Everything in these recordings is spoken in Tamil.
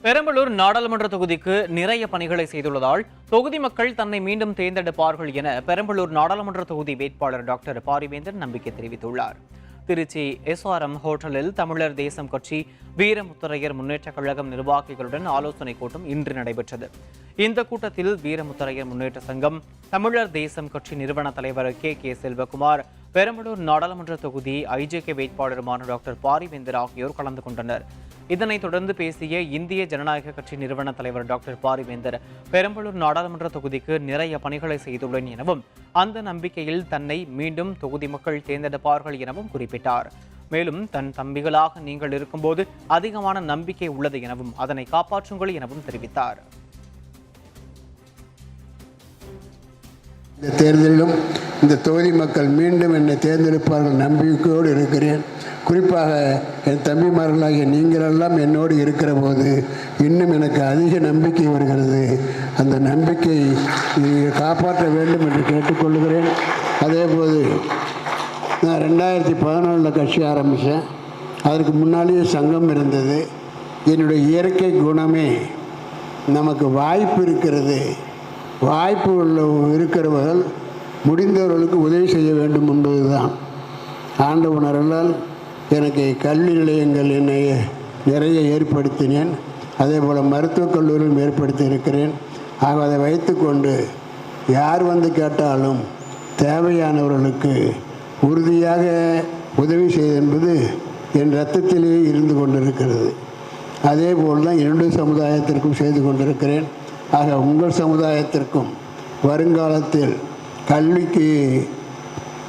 பெரம்பலூர் நாடாளுமன்ற தொகுதிக்கு நிறைய பணிகளை செய்துள்ளதால் தொகுதி மக்கள் தன்னை மீண்டும் தேர்ந்தெடுப்பார்கள் என பெரம்பலூர் நாடாளுமன்ற தொகுதி வேட்பாளர் டாக்டர் பாரிவேந்தர் நம்பிக்கை தெரிவித்துள்ளார். திருச்சி எஸ்ஆர்எம் ஹோட்டலில் தமிழர் தேசம் கட்சி வீரமுத்தரையர் முன்னேற்றக் கழகம் நிர்வாகிகளுடன் ஆலோசனைக் கூட்டம் இன்று நடைபெற்றது. இந்த கூட்டத்தில் வீரமுத்தரையர் முன்னேற்ற சங்கம், தமிழர் தேசம் கட்சி நிறுவன தலைவர் கே செல்வகுமார், பெரம்பலூர் நாடாளுமன்ற தொகுதி ஐஜேகே வேட்பாளருமான டாக்டர் பாரிவேந்தர் ஆகியோர் கலந்து கொண்டனர். இதனைத் தொடர்ந்து பேசிய இந்திய ஜனநாயக கட்சி நிறுவன தலைவர் டாக்டர் பாரிவேந்தர், பெரம்பலூர் நாடாளுமன்ற தொகுதிக்கு நிறைய பணிகளை செய்துள்ளேன் எனவும் அந்த நம்பிக்கையில் தன்னை மீண்டும் தொகுதி மக்கள் தேர்ந்தெடுப்பார்கள் எனவும் குறிப்பிட்டார். மேலும் தன் தம்பிகளாக நீங்கள் இருக்கும்போது அதிகமான நம்பிக்கை உள்ளது எனவும் அதனை காப்பாற்றுங்கள் எனவும் தெரிவித்தார். இந்த தேர்தலிலும் இந்த தொகுதி மக்கள் மீண்டும் என்னை தேர்ந்தெடுப்பார்கள் நம்பிக்கையோடு இருக்கிறேன். குறிப்பாக என் தம்பிமார்களாகிய நீங்களெல்லாம் என்னோடு இருக்கிற போது இன்னும் எனக்கு அதிக நம்பிக்கை வருகிறது. அந்த நம்பிக்கை நீங்கள் காப்பாற்ற வேண்டும் என்று கேட்டுக்கொள்கிறேன். அதேபோது நான் 2014 கட்சி ஆரம்பித்தேன். அதற்கு முன்னாலேயே சங்கம் இருந்தது. என்னுடைய இயற்கை குணமே நமக்கு வாய்ப்பு இருக்கிறது, வாய்ப்பு இருக்கிறவர்கள் முடிந்தவர்களுக்கு உதவி செய்ய வேண்டும் என்பதுதான். ஆண்டவனர்களால் எனக்கு கல்வி நிலையங்கள் என்னை நிறைய ஏற்படுத்தினேன். அதே போல் மருத்துவக் கல்லூரியும் ஏற்படுத்தி இருக்கிறேன். ஆக அதை வைத்துக்கொண்டு யார் வந்து கேட்டாலும் தேவையானவர்களுக்கு உறுதியாக உதவி செய்வது என்பது என் இரத்தத்திலேயே இருந்து கொண்டிருக்கிறது. அதே போல் தான் என்னுடைய சமுதாயத்திற்கும் செய்து கொண்டிருக்கிறேன். ஆக உங்கள் சமுதாயத்திற்கும் வருங்காலத்தில் கல்விக்கு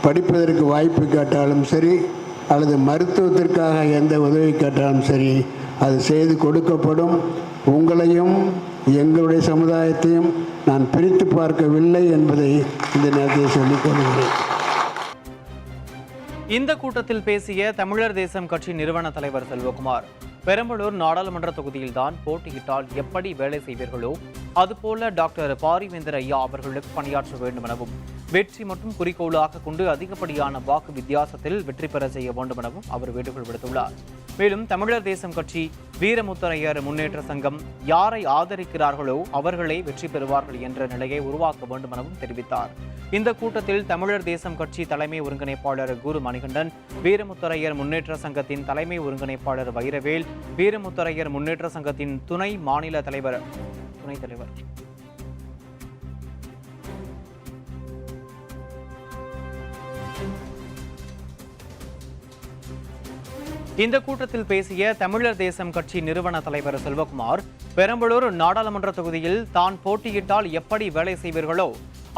படிப்பதற்கு வாய்ப்பு கேட்டாலும் சரி, அல்லது மருத்துவத்திற்காக எந்த உதவி கேட்டாலும் சரி, அது செய்து கொடுக்கப்படும். உங்களையும் எங்களுடைய சமுதாயத்தையும் நான் பிரித்து பார்க்கவில்லை என்பதை இந்த நேரத்தில் சொல்லிக் கொள்கிறேன். இந்த கூட்டத்தில் பேசிய தமிழர் தேசம் கட்சி நிறுவன தலைவர் செல்வகுமார், பெரம்பலூர் நாடாளுமன்ற தொகுதியில்தான் போட்டியிட்டால் எப்படி வேலை செய்வீர்களோ அதுபோல டாக்டர் பாரிவேந்தர் ஐயா அவர்களுக்கு பணியாற்ற வேண்டும் எனவும் வெற்றி மற்றும் குறிக்கோளாக கொண்டு அதிகப்படியான வாக்கு வித்தியாசத்தில் வெற்றி பெற செய்ய வேண்டும் எனவும் அவர் வேண்டுகோள் விடுத்துள்ளார். மேலும் தமிழர் தேசம் கட்சி, வீரமுத்தரையர் முன்னேற்ற சங்கம் யாரை ஆதரிக்கிறார்களோ அவர்களே வெற்றி பெறுவார்கள் என்ற நிலையை உருவாக்க வேண்டும் எனவும் தெரிவித்தார். இந்த கூட்டத்தில் தமிழர் தேசம் கட்சி தலைமை ஒருங்கிணைப்பாளர் குரு மணிகண்டன், வீரமுத்தரையர் முன்னேற்ற சங்கத்தின் தலைமை ஒருங்கிணைப்பாளர் வைரவேல், வீரமுத்தரையர் முன்னேற்ற சங்கத்தின் துணைத் தலைவர் இந்த கூட்டத்தில் பேசிய தமிழர் தேசம் கட்சி நிறுவன தலைவர் செல்வகுமார், பெரம்பலூர் நாடாளுமன்ற தொகுதியில் தான் போட்டியிட்டால் எப்படி வேலை செய்வீர்களோ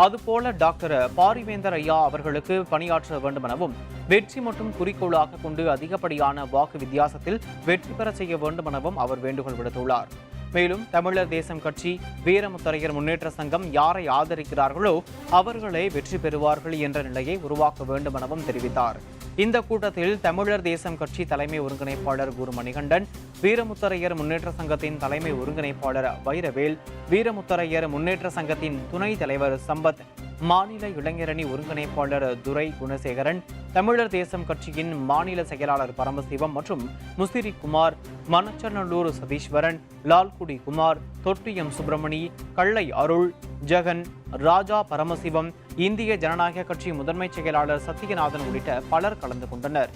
அதுபோல டாக்டர் பாரிவேந்தர் ஐயா அவர்களுக்கு பணியாற்ற வேண்டும் எனவும் வெற்றி மற்றும் குறிக்கோளாக கொண்டு அதிகப்படியான வாக்கு வித்தியாசத்தில் வெற்றி பெற செய்ய வேண்டும் எனவும் அவர் வேண்டுகோள் விடுத்துள்ளார். மேலும் தமிழர் தேசம் கட்சி, வீரமுத்தரையர் முன்னேற்ற சங்கம் யாரை ஆதரிக்கிறார்களோ அவர்களே வெற்றி பெறுவார்கள் என்ற நிலையை உருவாக்க வேண்டும் எனவும் தெரிவித்தார். இந்த கூட்டத்தில் தமிழர் தேசம் கட்சி தலைமை ஒருங்கிணைப்பாளர் குரு மணிகண்டன், வீரமுத்தரையர் முன்னேற்ற சங்கத்தின் தலைமை ஒருங்கிணைப்பாளர் வைரவேல், வீரமுத்தரையர் முன்னேற்ற சங்கத்தின் துணைத் தலைவர் சம்பத், மாநில இளைஞரணி ஒருங்கிணைப்பாளர் துரை குணசேகரன், தமிழர் தேசம் கட்சியின் மாநில செயலாளர் பரமசிவம் மற்றும் முசிறி குமார், மணச்சநல்லூர் சதீஸ்வரன், லால்குடி குமார், தொட்டியம் சுப்பிரமணி, கள்ளை அருள், ஜெகன், ராஜா பரமசிவம், இந்திய ஜனநாயக கட்சி முதன்மை செயலாளர் சத்தியநாதன் உள்ளிட்ட பலர் கலந்து கொண்டனர்.